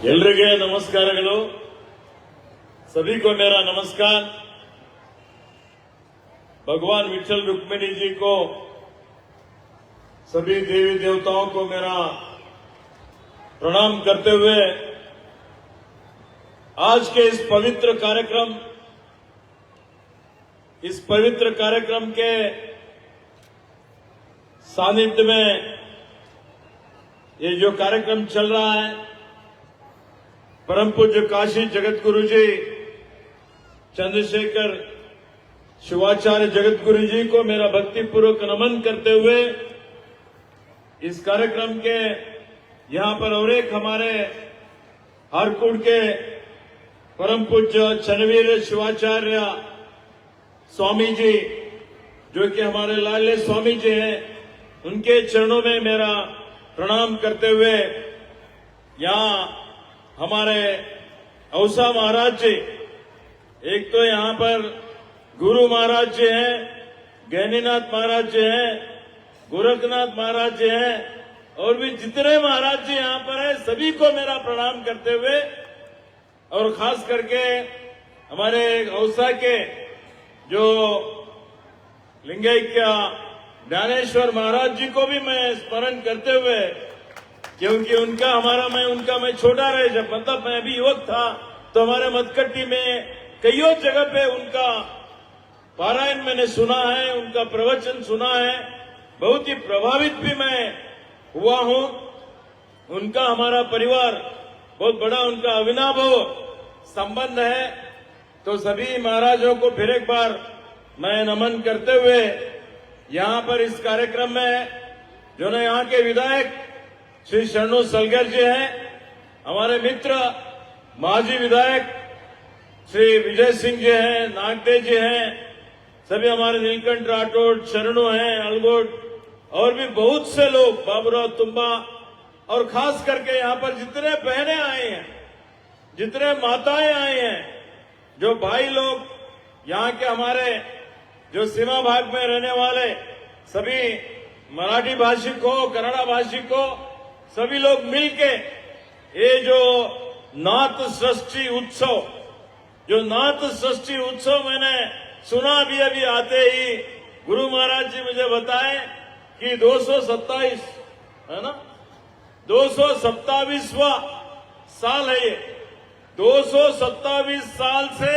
ಎಲ್ರಿಗೆ ನಮಸ್ಕಾರಗಳು सभी को मेरा नमस्कार। भगवान विठल रुक्मिणी जी को, सभी देवी देवताओं को मेरा प्रणाम करते हुए आज के इस पवित्र कार्यक्रम के सानिध्य में ये जो कार्यक्रम चल रहा है, परम पूज्य काशी जगत गुरु जी चंद्रशेखर शिवाचार्य जगत गुरु जी को मेरा भक्तिपूर्वक नमन करते हुए इस कार्यक्रम के यहां पर और एक हमारे हारकुड़ के परम पूज्य चन्नवीर शिवाचार्य स्वामी जी, जो कि हमारे लाडले स्वामी जी हैं, उनके चरणों में मेरा प्रणाम करते हुए यहां हमारे औसा महाराज जी, एक तो यहां पर गुरु महाराज जी हैं, गहनीनाथ महाराज जी हैं, गोरखनाथ महाराज जी हैं, और भी जितने महाराज जी यहां पर हैं, सभी को मेरा प्रणाम करते हुए और खास करके हमारे औसा के जो लिंगैक्य ज्ञानेश्वर महाराज जी को भी मैं स्मरण करते हुए, क्योंकि उनका मैं छोटा रहे, जब मतलब मैं अभी युवक था तो हमारे मतकट्टी में कईयों जगह पे उनका पारायण मैंने सुना है, उनका प्रवचन सुना है, बहुत ही प्रभावित भी मैं हुआ हूं। उनका हमारा परिवार बहुत बड़ा, उनका अविनाभाव संबंध है। तो सभी महाराजों को फिर एक बार मैं नमन करते हुए यहां पर इस कार्यक्रम में जो ना यहां के विधायक श्री शरणु सलगर जी हैं, हमारे मित्र माजी विधायक श्री विजय सिंह जी हैं, नागदेव जी हैं, सभी हमारे नीलकंठ राठौड़, शरणु हैं, अलगोट, और भी बहुत से लोग, बाबूराव तुम्बा, और खास करके यहां पर जितने बहनें आई हैं, जितने माताएं आई हैं, जो भाई लोग, यहां के हमारे जो सीमा भाग में रहने वाले सभी मराठी भाषी को, कन्नड़ा भाषी को, सभी लोग मिलके ये जो नाथ षष्ठी उत्सव मैंने सुना अभी आते ही गुरु महाराज जी मुझे बताए कि 227 है ना, 227वां साल है ये। 227 साल से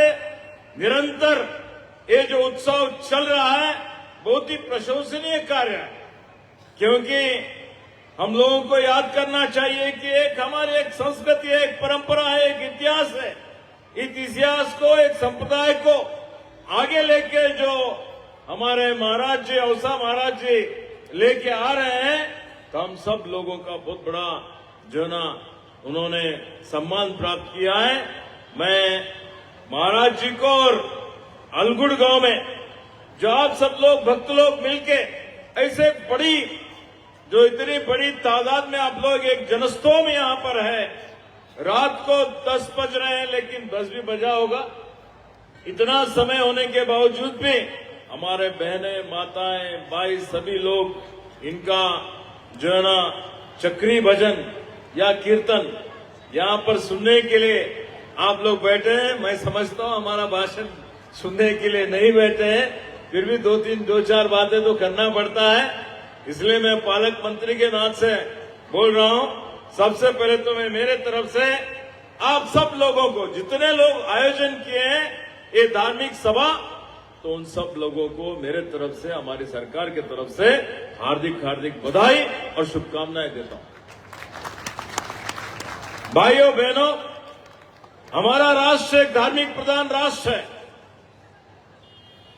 निरंतर ये जो उत्सव चल रहा है, बहुत ही प्रशंसनीय कार्य है, क्योंकि हम लोगों को याद करना चाहिए कि एक हमारी एक संस्कृति है, एक परंपरा है, एक इतिहास है। इस इतिहास को, एक संप्रदाय को आगे लेके जो हमारे महाराज जी, औसा महाराज जी लेके आ रहे हैं, तो हम सब लोगों का बहुत बड़ा जो ना उन्होंने सम्मान प्राप्त किया है। मैं महाराज जी को और अलगुड़ गांव में जो आप सब लोग भक्त लोग मिलके ऐसे बड़ी, जो इतनी बड़ी तादाद में आप लोग एक जनस्तोम यहां पर है, रात को 10 बज रहे हैं, लेकिन 10 भी बजा होगा, इतना समय होने के बावजूद भी हमारे बहनें, माताएं, भाई, सभी लोग इनका जो है ना चक्री भजन या कीर्तन यहां पर सुनने के लिए आप लोग बैठे हैं। मैं समझता हूं हमारा भाषण सुनने के लिए नहीं बैठे हैं, फिर भी दो चार बातें तो करना पड़ता है, इसलिए मैं पालक मंत्री के नाते से बोल रहा हूं। सबसे पहले तो मैं मेरे तरफ से आप सब लोगों को, जितने लोग आयोजन किए हैं ये धार्मिक सभा, तो उन सब लोगों को मेरे तरफ से, हमारी सरकार की तरफ से हार्दिक हार्दिक बधाई और शुभकामनाएं देता हूं। भाइयों बहनों, हमारा राष्ट्र एक धार्मिक प्रधान राष्ट्र है।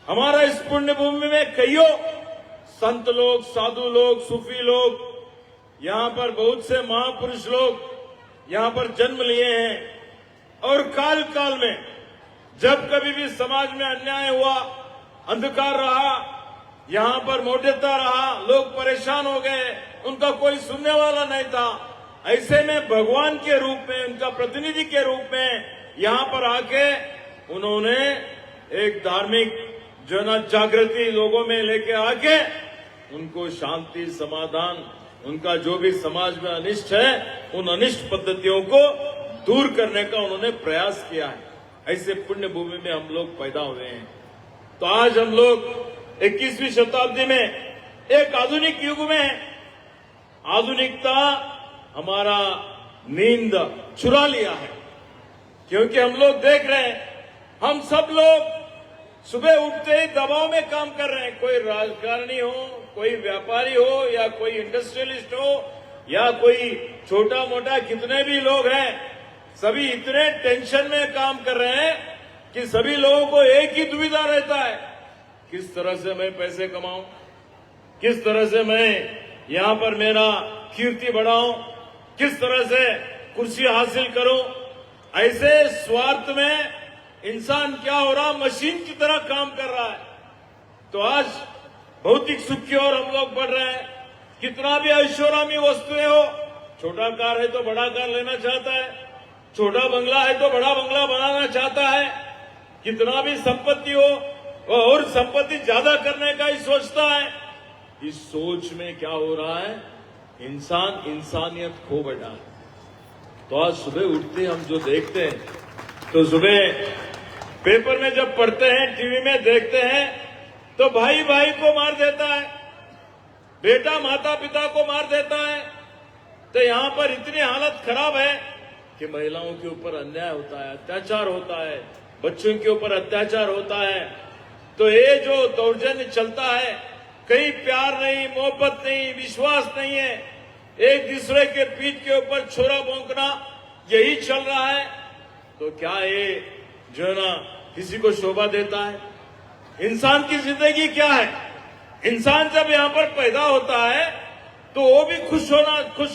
हमारा इस पुण्य भूमि में कईयों संत लोग, साधु लोग, सूफी लोग, यहां पर बहुत से महापुरुष लोग यहां पर जन्म लिए हैं, और काल काल में जब कभी भी समाज में अन्याय हुआ, अंधकार रहा, यहां पर मोटेता रहा, लोग परेशान हो गए, उनका कोई सुनने वाला नहीं था, ऐसे में भगवान के रूप में, उनका प्रतिनिधि के रूप में यहां पर आके उन्होंने एक धार्मिक जो ना जागृति लोगों में लेके आके उनको शांति, समाधान, उनका जो भी समाज में अनिष्ट है, उन अनिष्ट पद्धतियों को दूर करने का उन्होंने प्रयास किया है। ऐसे पुण्य भूमि में हम लोग पैदा हुए हैं। तो आज हम लोग 21वीं शताब्दी में एक आधुनिक युग में हैं। आधुनिकता हमारा नींद चुरा लिया है, क्योंकि हम लोग देख रहे हैं, हम सब लोग सुबह उठते ही दबाव में काम कर रहे हैं। कोई राजकारणी हो, कोई व्यापारी हो, या कोई इंडस्ट्रियलिस्ट हो, या कोई छोटा मोटा कितने भी लोग हैं, सभी इतने टेंशन में काम कर रहे हैं कि सभी लोगों को एक ही दुविधा रहता है, किस तरह से मैं पैसे कमाऊं, किस तरह से मैं यहां पर मेरा कीर्ति बढ़ाऊं, किस तरह से कुर्सी हासिल करूं। ऐसे स्वार्थ में इंसान क्या हो रहा, मशीन की तरह काम कर रहा है। तो आज भौतिक सुख की ओर हम लोग बढ़ रहे हैं। कितना भी ऐश्वर्यामी वस्तुएं हो, छोटा कार है तो बड़ा कार लेना चाहता है, छोटा बंगला है तो बड़ा बंगला बनाना चाहता है, कितना भी संपत्ति हो वह और संपत्ति ज्यादा करने का ही सोचता है। इस सोच में क्या हो रहा है, इंसान इंसानियत खो बैठा है। तो आज सुबह उठते हम जो देखते हैं, तो सुबह पेपर में जब पढ़ते हैं, टीवी में देखते हैं, तो भाई भाई को मार देता है, बेटा माता पिता को मार देता है। तो यहां पर इतनी हालत खराब है कि महिलाओं के ऊपर अन्याय होता है, अत्याचार होता है, बच्चों के ऊपर अत्याचार होता है। तो ये जो दौर्जन्य चलता है, कहीं प्यार नहीं, मोहब्बत नहीं, विश्वास नहीं है, एक दूसरे के पीठ के ऊपर छोरा भोंकना, यही चल रहा है। तो क्या ये जो है ना किसी को शोभा देता है? इंसान की जिंदगी क्या है? इंसान जब यहां पर पैदा होता है तो वो भी खुश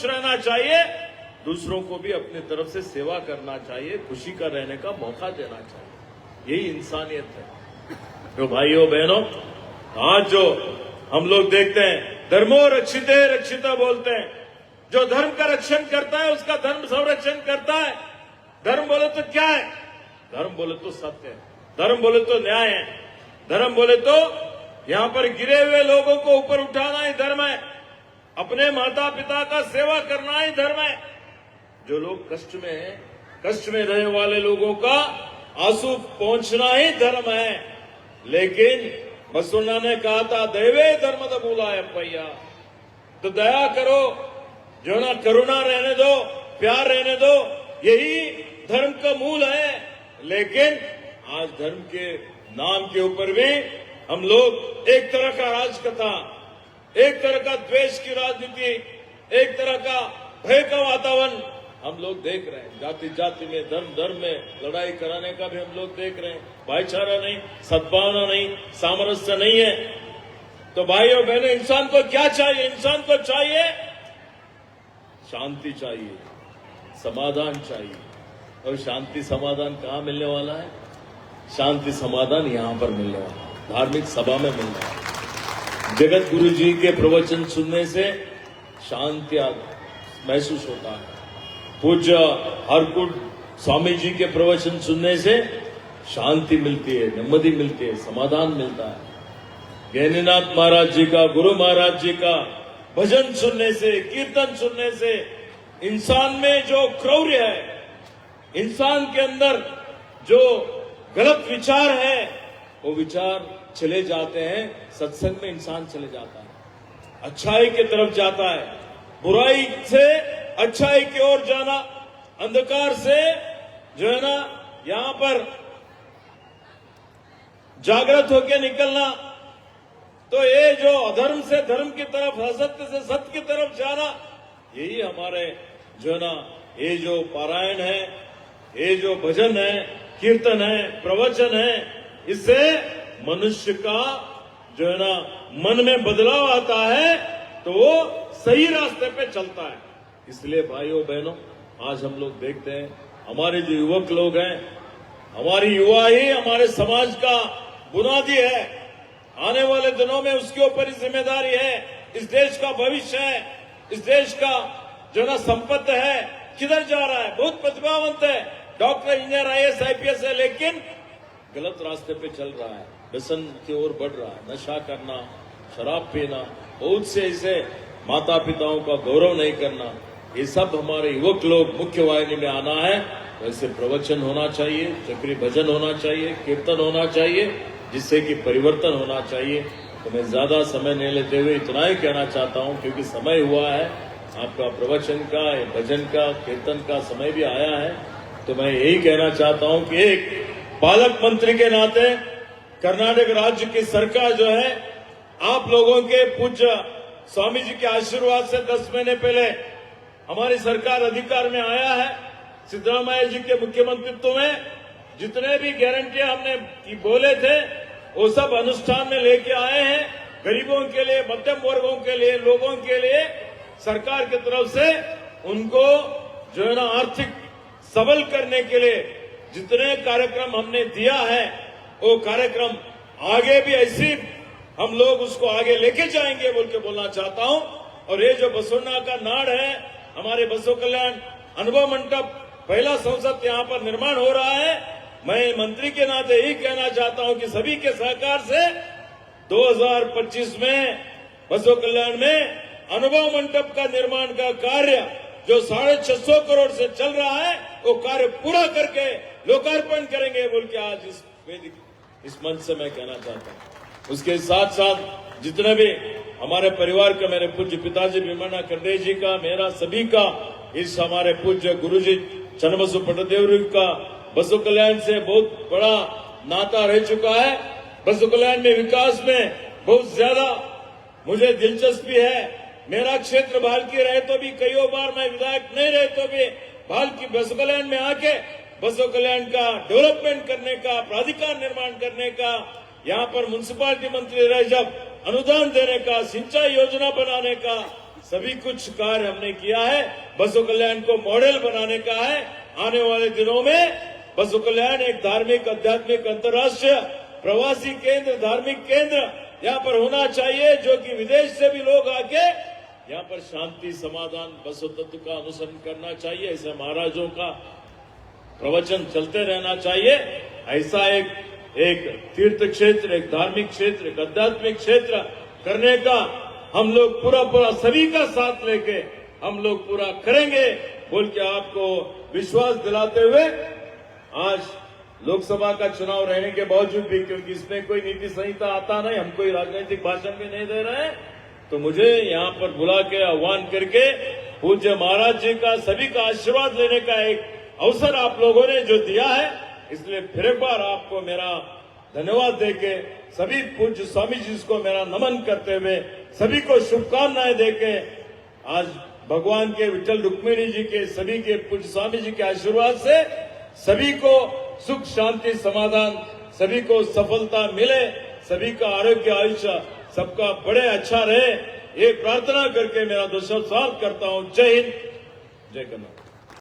रहना चाहिए, दूसरों को भी अपनी तरफ से सेवा करना चाहिए, खुशी का रहने का मौका देना चाहिए। यही इंसानियत है। तो भाइयों बहनों, आज जो हम लोग देखते हैं, धर्मो रक्षिते रक्षिता बोलते हैं, जो धर्म का रक्षण करता है उसका धर्म संरक्षण करता है। धर्म बोले तो क्या है? धर्म बोले तो सत्य है, धर्म बोले तो न्याय है, धर्म बोले तो यहां पर गिरे हुए लोगों को ऊपर उठाना ही धर्म है, अपने माता पिता का सेवा करना ही धर्म है। जो लोग कष्ट में हैं, कष्ट में रहने वाले लोगों का आंसू पहुंचना ही धर्म है। लेकिन बसवण्णा ने कहा था, दैवे धर्म द मूलाय पैया, तो दया करो, जो ना करुणा रहने दो, प्यार रहने दो, यही धर्म का मूल है। लेकिन आज धर्म के नाम के ऊपर भी हम लोग एक तरह का राजकथा, एक तरह का द्वेष की राजनीति, एक तरह का भय का वातावरण हम लोग देख रहे हैं। जाति जाति में, धर्म धर्म में लड़ाई कराने का भी हम लोग देख रहे हैं। भाईचारा नहीं, सद्भावना नहीं, सामरस्य नहीं है। तो भाइयों बहनों, इंसान को क्या चाहिए? इंसान को चाहिए शांति चाहिए, समाधान चाहिए। और शांति समाधान कहाँ मिलने वाला है? शांति समाधान यहां पर मिलने वाला है, धार्मिक सभा में मिल रहा है। जगत गुरु जी के प्रवचन सुनने से शांति महसूस होता है। पूज्य हरकुट स्वामी जी के प्रवचन सुनने से शांति मिलती है, नेಮ್ಮದಿ मिलती है, समाधान मिलता है। ज्ञानीनाथ महाराज जी का, गुरु महाराज जी का भजन सुनने से, कीर्तन सुनने से इंसान में जो क्रौर्य है, इंसान के अंदर जो गलत विचार है, वो विचार चले जाते हैं। सत्संग में इंसान चले जाता है, अच्छाई की तरफ जाता है। बुराई से अच्छाई की ओर जाना, अंधकार से जो है ना यहां पर जागृत होकर निकलना। तो ये जो अधर्म से धर्म की तरफ, असत्य से सत्य की तरफ जाना, यही हमारे जो है ना ये जो पारायण है, ये जो भजन है, कीर्तन है, प्रवचन है, इससे मनुष्य का जो है ना मन में बदलाव आता है, तो वो सही रास्ते पे चलता है। इसलिए भाइयों बहनों, आज हम लोग देखते हैं, हमारे जो युवक लोग हैं, हमारी युवा ही हमारे समाज का बुनियादी है। आने वाले दिनों में उसके ऊपर ही जिम्मेदारी है। इस देश का भविष्य है, इस देश का जो ना संपत्ति है, किधर जा रहा है? बहुत प्रतिभावंत है, डॉक्टर, इंजीनियर, IAS IPS है, लेकिन गलत रास्ते पे चल रहा है, व्यसन की ओर बढ़ रहा है, नशा करना, शराब पीना, बहुत से ऐसे माता पिताओं का गौरव नहीं करना, ये सब हमारे युवक लोग मुख्य वाहिनी में आना है। वैसे प्रवचन होना चाहिए, चक्री भजन होना चाहिए, कीर्तन होना चाहिए, जिससे कि परिवर्तन होना चाहिए। तो मैं ज्यादा समय नहीं लेते हुए इतना ही कहना चाहता हूं, क्योंकि समय हुआ है आपका प्रवचन का, भजन का, कीर्तन का समय भी आया है। तो मैं यही कहना चाहता हूं कि एक पालक मंत्री के नाते कर्नाटक राज्य की सरकार जो है, आप लोगों के पूज्य स्वामी जी के आशीर्वाद से 10 महीने पहले हमारी सरकार अधिकार में आया है। सिद्धरामैया जी के मुख्यमंत्रित्व में जितने भी गारंटियां हमने बोले थे वो सब अनुष्ठान में लेके आए हैं। गरीबों के लिए, मध्यम वर्गों के लिए, लोगों के लिए सरकार की तरफ से उनको जो है ना आर्थिक सबल करने के लिए जितने कार्यक्रम हमने दिया है, वो कार्यक्रम आगे भी ऐसी हम लोग उसको आगे लेके जाएंगे बोल के बोलना चाहता हूं। और ये जो बसोन्ना का नाड़ है, हमारे बसो कल्याण अनुभव मंडप पहला संसद यहाँ पर निर्माण हो रहा है। मैं मंत्री के नाते यही कहना चाहता हूं कि सभी के सहकार से 2025 में बसो कल्याण में अनुभव मंडप का निर्माण का कार्य जो 650 करोड़ से चल रहा है, वो कार्य पूरा करके लोकार्पण करेंगे बोल के आज इस मंच से मैं कहना चाहता हूं। उसके साथ साथ जितने भी हमारे परिवार का, मेरे पूज्य पिताजी भीमण्णा खंडे जी का, मेरा सभी का, इस हमारे पूज्य गुरुजी चन्नबसु पटदेवरी का बसो कल्याण से बहुत बड़ा नाता रह चुका है। बसो कल्याण में विकास में बहुत ज्यादा मुझे दिलचस्पी है। मेरा क्षेत्र भालकी रहे तो भी, कई बार मैं विधायक नहीं रहे तो भी भालकी बसो कल्याण में आके बसो कल्याण का डेवलपमेंट करने का, प्राधिकार निर्माण करने का, यहाँ पर म्युनिसिपालिटी मंत्री रहे जब अनुदान देने का, सिंचाई योजना बनाने का, सभी कुछ कार्य हमने किया है। बसो कल्याण को मॉडल बनाने का है। आने वाले दिनों में बसो कल्याण एक धार्मिक, आध्यात्मिक, अंतर्राष्ट्रीय प्रवासी केंद्र, धार्मिक केंद्र यहाँ पर होना चाहिए, जो कि विदेश से भी लोग आके यहाँ पर शांति, समाधान, बसो तत्व का अनुसरण करना चाहिए। ऐसे महाराजों का प्रवचन चलते रहना चाहिए। ऐसा एक तीर्थ क्षेत्र, एक धार्मिक क्षेत्र, एक आध्यात्मिक क्षेत्र करने का हम लोग पूरा सभी का साथ लेके हम लोग पूरा करेंगे बोल के आपको विश्वास दिलाते हुए, आज लोकसभा का चुनाव रहने के बावजूद भी, क्योंकि इसमें कोई नीति संहिता आता नहीं, हम कोई राजनीतिक भाषण भी नहीं दे रहे हैं, तो मुझे यहाँ पर बुला के आह्वान करके पूज्य महाराज जी का, सभी का आशीर्वाद लेने का एक अवसर आप लोगों ने जो दिया है, इसलिए फिर एक बार आपको मेरा धन्यवाद देके, सभी पूज्य स्वामी जी को मेरा नमन करते हुए, सभी को शुभकामनाएं देके, आज भगवान के विठल रुक्मिणी जी के, सभी के पूज्य स्वामी जी के आशीर्वाद से सभी को सुख, शांति, समाधान, सभी को सफलता मिले, सभी का आरोग्य, आयुष्य सबका बड़े अच्छा रहे, ये प्रार्थना करके मेरा 2 सवाल करता हूं। जय हिंद, जय कर्नाटक।